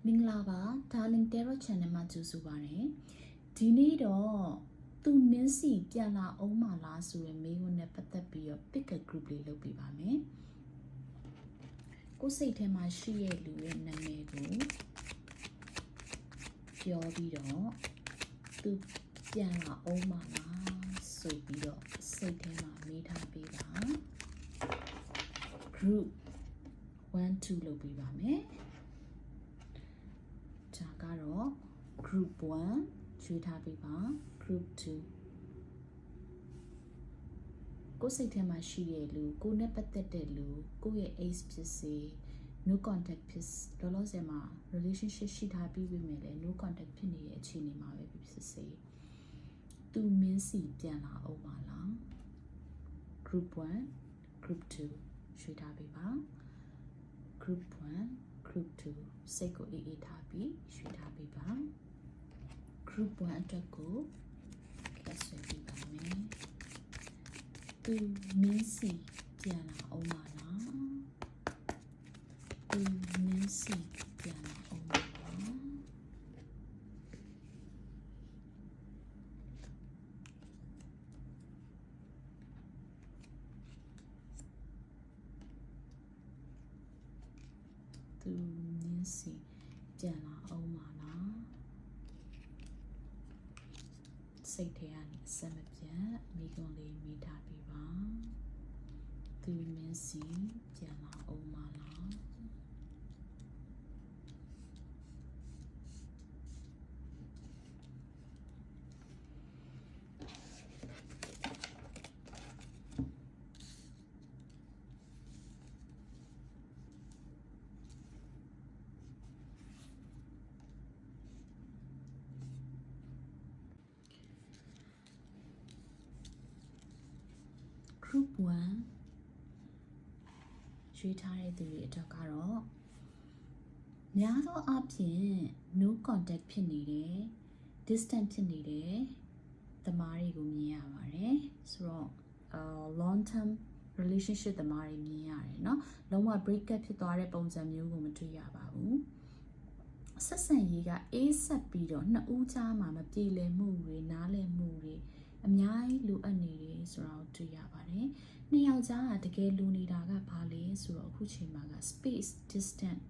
မင်္ဂလာပါ Darling Tarot Channel မှာကြိုဆိုပါရစေဒီနေ့တော့သူနင်းစီပြန်လာအောင်မလားဆိုရင်မေးခွန်းနဲ့ပတ်သက်ပြီးတော့ pick a group လေးလုပ်ပြပါမယ်ကိုယ်စိတ်ထဲမှာရှိရဲ့လူရဲ့နာမည်ကိုပြောပြီးတော့သူပြန်လာအောင်မလားဆိုပြီးတော့စိတ်ထဲမှာမေးထားပေးပါ group 1 2လုပ်ပြပါမယ်ဒါကတော့ group 1ရွေးထားပေးပါ group 2ကိုယ်စိတ်ထဲမှာရှိတဲ့လူကိုယ်နဲ့ပတ်သက်တဲ့လူကိုယ့်ရဲ့ ace ဖြစ်စေ no contact ဖြစ်လောလောဆယ်မှာ relationship ရှိထားပြီးပြီမဲ့လည်း no contact ဖြစ်နေတဲ့အခြေအနေမှာပဲဖြစ်စေသူမင်းစီပြန်လာအောင်ပါလား group 1 group 2ရွေးထားပေးပါ group 1 group 2စိတ်ကိုအေးအေးထားပြီးရွေးထားပေးပါ group 1အတွက်ကိုလက်ဆွဲပေးပါမယ်သူမင်းစီပြန်လာအောင်ပါလားသူမင်းစီပြန်လာအောင်ပါလားသူမင်းစီပြန်လာအောင်ပါလားစိတ်ထဲကနေအဆက်မပြတ်မိကွန်လေးမိထားပေးပါသူမင်းစီပြန်လာအောင်ပါလားgroup 1ရွေးထားတဲ့သူတွေအတွက်ကတော့များသောအားဖြင့် no contact ဖြစ်နေတယ် distant ဖြစ်နေတယ်သမားတွေကိုမြင်ရပါတယ်ဆိုတော့long term relationship သမားတွေမြင်ရတယ်เนาะလုံးဝ break up ဖြစ်သွားတဲ့ပုံစံမျိုးကိုမတွေ့ရပါဘူးဆက်ဆံရေးကအေးဆက်ပြီးတော့နှစ်ဦးကြားမှာမပြေလည်မှုတွေနားလည်မှုတွေအများကြီးလိုအပ်နေတယ်ဆိုတာကိုတွေ့ရပါတယ်။နှစ်ယောက်ကြားကတကယ်လိုနေတာကဘာလဲဆိုတော့အခုချိန်မှာက space distance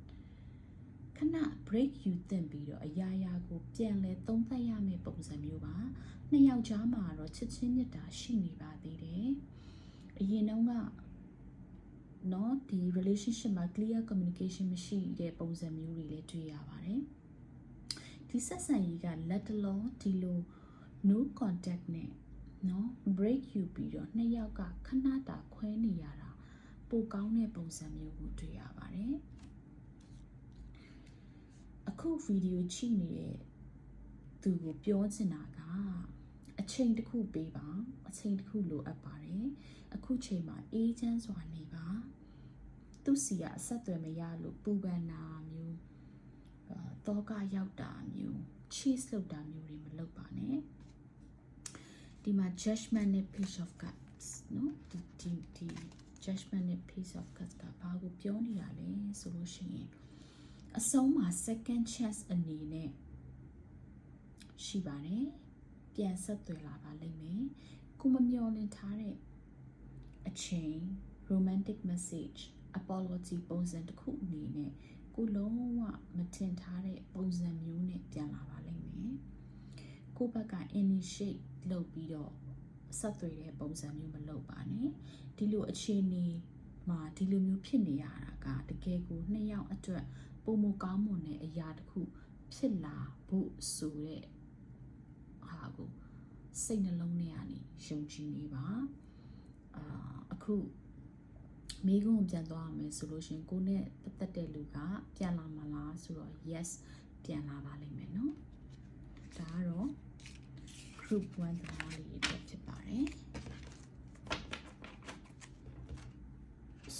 ခဏ break ယူသင့်ပြီးတော့အရာရာကိုပြန်လဲသုံးသပ်ရမယ့်ပုံစံမျိုးပါ။နှစ်ယောက်ကြားမှာတော့ချစ်ချင်းမြတ်တာရှိနေပါသေးတယ်။အရင်တုန်းကနော်ဒီ relationship မှာ clear communication မရှိတဲ့ပုံစံမျိုးတွေလည်းတွေ့ရပါတယ်။ဒီဆက်ဆံရေးကလက်တလုံးဒီလို no contact နဲ့နော် break ယူပြီးတော့နှစ်ယောက်ကခဏတာခွဲနေရတာပိုကောင်းတဲ့ပုံစံမျိုးကိုတွေ့ရပါတယ်အခုဗီဒီယိုကြည့်နေတဲ့သူကိုပြောချင်တာကအချိန်တစ်ခုပေးပါအချိန်တစ်ခုလိုအပ်ပါတယ်အခုချိန်မှာအေးချမ်းစွာနေပါသူစီကအဆက်အသွယ်မရလို့ပူပန်တာမျိုးတောကရောက်တာမျိုး chase လုပ်တာမျိုးတွေမလုပ်ပါနဲ့ဒီမှာ judgment နဲ့ page of cups နော်ဒီ judgment နဲ့ page of cups ကဘာကိုပြောနေတာလဲဆိုလို့ရှိရင်အဆုံးမှာ second chance အနေနဲ့ရှိပါတယ်ပြန်ဆက်သွယ်လာပါလိမ့်မယ်ကိုမမျှော်လင့်ထားတဲ့အချိန် romantic message apology ပုံစံတစ်ခုအနေနဲ့ကိုလုံးဝမထင်ထားတဲ့ပုံစံမျိုးနဲ့ပြန်လာပါလိမ့်မယ်ကိုဘက်က initiate လုပ်ပြီးတော့ဆက်သွယ်တဲ့ပုံစံမျိုးမလုပ်ပါနဲ့ဒီလိုအခြေအနေမှာဒီလိုမျိုးဖြစ်နေရတာကတကယ်ကိုနှစ်ယောက်အတွက်ပုံမကောင်းမွန်တဲ့အရာတစ်ခုဖြစ်လာဖို့ဆိုတဲ့ဟာကိုစိတ်နှလုံးထဲကနေယုံကြည်နေပါအခုမိကုန်းပြန်သွားရမယ်ဆိုလို့ရှင်ကိုနဲ့ပတ်သက်တဲ့လူကပြန်လာမလားဆိုတော့ yes ပြန်လာပါလိမ့်မယ်နော်ဒါကတော့ group 1 သမားလေးတွေဖြစ်ပါတယ်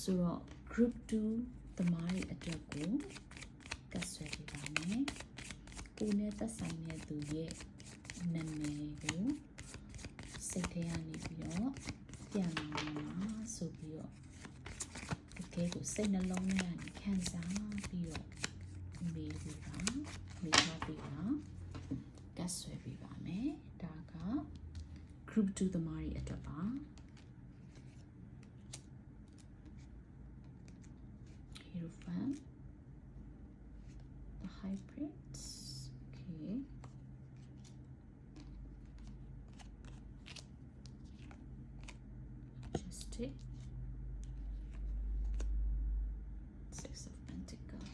ဆိုတော့ group 2 သမားတွေအတွက်ကိုကတ်ဆွဲပေးပါမယ်ကိုနဲ့သက်ဆိုင်တဲ့သူရဲ့နာမည်ကိုစိတ်ထဲကနေပြီးတော့ပြန်လာမှာဆိုပြီးတော့တကယ်ကိုစိတ်နှလုံးထဲကနေခံစားပြီးတော့မေးပြီးပါ group 2သမားတွေအတွက်ပါ Hierophant the hybrids okay Majestic Six of Pentacles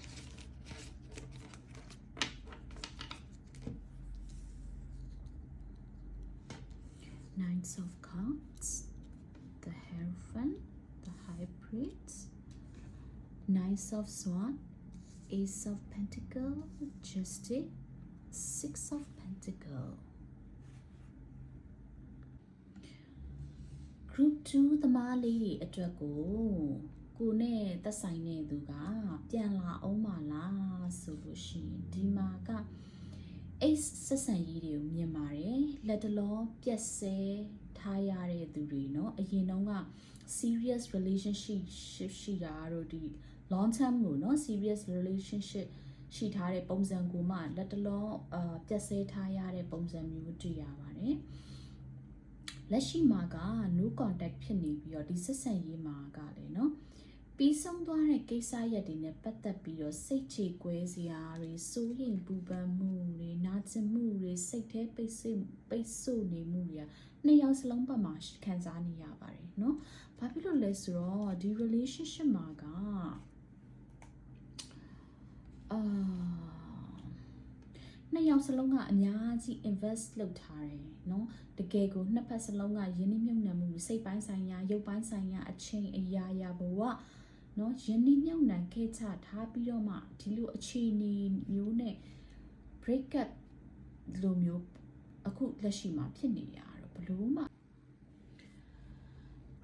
Nine of Cups the Hierophant the hybrids Nine of Swords Ace of Pentacles Justice Six of Pentacles Group 2သမားလေးတွေအတွက်ကိုနဲ့သက်ဆိုင်နေသူကပြန်လာအောင်မလားဆိုလို့ရှိရင်ဒီမှာက Ace ဆက်ဆံရေးတွေကိုမြင်ပါတယ်လက်တလောပြက်ဆဲထားရတဲ့သူတွေเนาะအရင်တုန်းက serious relationship ရှိတာတို့ဒီ long term ကိုเนาะ serious relationship ရှိထားတဲ့ပုံစံကိုမှလက်တလောပြက်ဆဲထားရတဲ့ပုံစံမျိုးတွေ့ရပါတယ်လက်ရှိမှာက no contact ဖြစ်နေပြီးတော့ဒီဆက်ဆံရေးမှာကလည်းเนาะပြီးဆုံးသွားတဲ့ကိစ္စရပ်တွေနဲ့ပတ်သက်ပြီးတော့စိတ်ချကွဲစရာတွေစိုးရိမ်ပူပန်မှုတွေနာကျင်မှုတွေစိတ်ထဲပိတ်ဆို့နေမှုတွေကနှစ်ယောက်စလုံးပတ်မှာခံစားနေရပါတယ်เนาะဘာဖြစ်လို့လဲဆိုတော့ဒီ relationship မှာကနှစ်ယောက်စလုံးကအများကြီး invest လုပ်ထားတယ်เนาะတကယ်ကိုနှစ်ဖက်စလုံးကယဉ်နှမြုပ်နှံမှုစိတ်ပိုင်းဆိုင်ရာရုပ်ပိုင်းဆိုင်ရာအချိန်အရာရာဘဝเนาะယဉ်နှမြုပ်နှံခဲ့ချထားပြီးတော့မှဒီလိုအခြေအနေမျိုးနဲ့ break up လိုမျိုးအခုလက်ရှိမှာဖြစ်နေရတော့ဘလို့မှ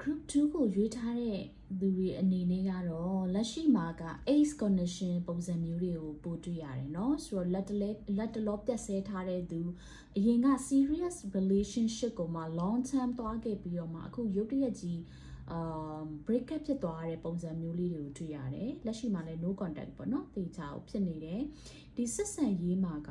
group 2ကိုရွေးထားတဲ့သူတွေအနေနဲ့ကတော့လက်ရှိမှာက ace connection ပုံစံမျိုးတွေကိုပို့တွေ့ရတယ်เนาะဆိုတော့လက်တလောပြတ်ဆဲထားတဲ့သူအရင်က serious relationship ကိုမှ long term သွားခဲ့ပြီးတော့မှအခုရုတ်တရက်ကြီးbreak up ဖြစ်သွားတဲ့ပုံစံမျိုးလေးတွေကိုတွေ့ရတယ်လက်ရှိမှာလည်း no contact ပေါ့เนาะတေချာဖြစ်နေတယ်ဒီဆက်ဆံရေးမှာက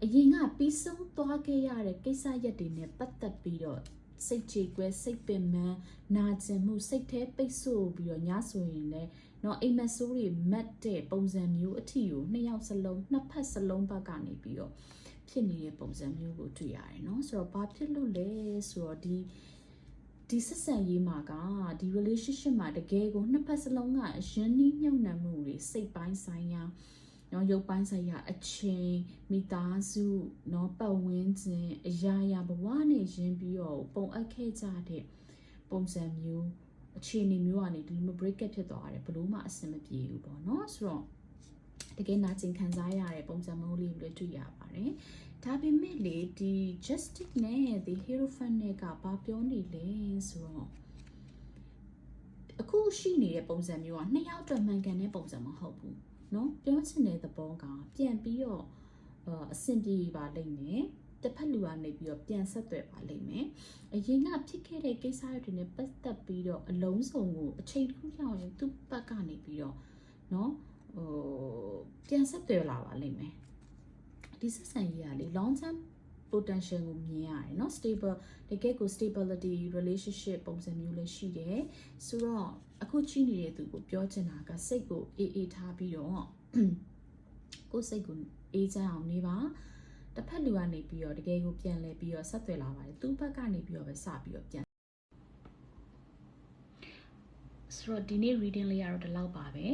အရင်ကပြီးဆုံးသွားခဲ့ရတဲ့ကိစ္စရပ်တွေနဲ့ပတ်သက်ပြီးတော့စိတ်ကြေကွဲစိတ်ပင်ပန်းနာကျင်မှုစိတ်ထဲပိတ်ဆို့ပြီးတော့ညဆိုရင်လည်းเนาะအိမ်မက်ဆိုးတွေမတ်တဲ့ပုံစံမျိုးအထီကိုနှစ်ယောက်စလုံးနှစ်ဖက်စလုံးဘက်ကနေပြီးတော့ဖြစ်နေတဲ့ပုံစံမျိုးကိုတွေ့ရတယ်เนาะဆိုတော့ဘာဖြစ်လို့လဲဆိုတော့ဒီဆက်ဆံရေးမှာကဒီ relationship မှာတကယ်ကိုနှစ်ဖက်စလုံးကယဉ်နှီးမြုပ်နှံမှုတွေစိတ်ပိုင်းဆိုင်ရာနော်ရုပ်ပိုင်းဆိုင်ရာအချင်းမိသားစုနော်ပတ်ဝန်းကျင်အရာရာဘဝနဲ့ရင်းပြီးတော့ပုံအပ်ခဲ့ကြတဲ့ပုံစံမျိုးအခြေအနေမျိုးကနေဒီလို break up ဖြစ်သွားတယ်ဘလို့မှအဆင်မပြေဘူးပေါ့နော်ဆိုတော့တကယ်နာကျင်ခံစားရတဲ့ပုံစံမျိုးလေးကိုလည်းတွေ့ရပါတယ်ဒါပေမဲ့လေဒီ justice နဲ့ဒီ hierophant နဲ့ကဘာပြောနေလဲဆိုတော့အခုရှိနေတဲ့ပုံစံမျိုးကနှစ်ယောက်အတွက်မှန်ကန်တဲ့ပုံစံမဟုတ်ဘူးနော်ပြောချင်တဲ့သဘောကပြန်ပြီးတော့အဆင်ပြေပါလိမ့်မယ်တစ်ဖက်လူကနေပြီးတော့ပြန်ဆက်သွယ်ပါလိမ့်မယ်အရင်ကဖြစ်ခဲ့တဲ့ကိစ္စတွေနဲ့ပတ်သက်ပြီးတော့အလုံးစုံကိုအချိန်တစ်ခုရောက်ရင်သူ့ဘက်ကနေပြီးတော့နော်ပြန်ဆက်သွယ်လာပါလိမ့်မယ်ဒီဆက်ဆံရေးကလေ long term potential ကိုမြင်ရတယ်เนาะ stable တကယ်ကို stability relationship ပုံစံမျိုးလည်းရှိတယ်ဆိုတော့အခုချိနေတဲ့သူကိုပြောချင်တာကစိတ်ကိုအေးထားပြီးတော့ကိုယ်စိတ်ကိုအေးချမ်းအောင်နေပါတစ်ဖက်လူကနေပြီးတော့တကယ်ကိုပြန်လဲပြီးတော့ဆက်သွယ်လာပါတယ်သူ့ဘက်ကနေပြီးတော့ပဲစပြီးတော့ပြန်ဆိုတော့ဒီနေ့ reading လေးကတော့ဒီလောက်ပါပဲ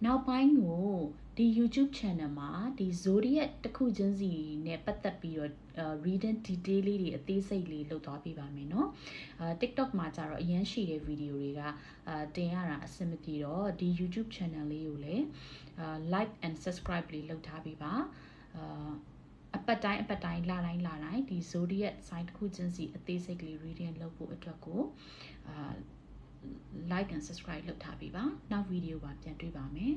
နောက်ပိုင်းကိုဒီ YouTube channel မှာဒီ zodiac တစ်ခုချင်းစီနဲ့ပတ်သက်ပြီးတော့reading detail လေးတွေအသေးစိတ်လေးလုပ်သွားပြပါမယ်เนาะTikTok မှာကျတော့အရင်ရှိတဲ့ video တွေကတင်ရတာအဆင်မပြေတော့ဒီ YouTube channel လေးကိုလည်းlike and subscribe လေးလုပ်ထားပေးပါအပတ်တိုင်းလတိုင်းဒီ zodiac sign တစ်ခုချင်းစီအသေးစိတ်လေး reading လုပ်ဖို့အတွက်ကိုlike and subscribe လုပ်ထားပေးပါနောက် video ပါပြန်တွေ့ပါမယ်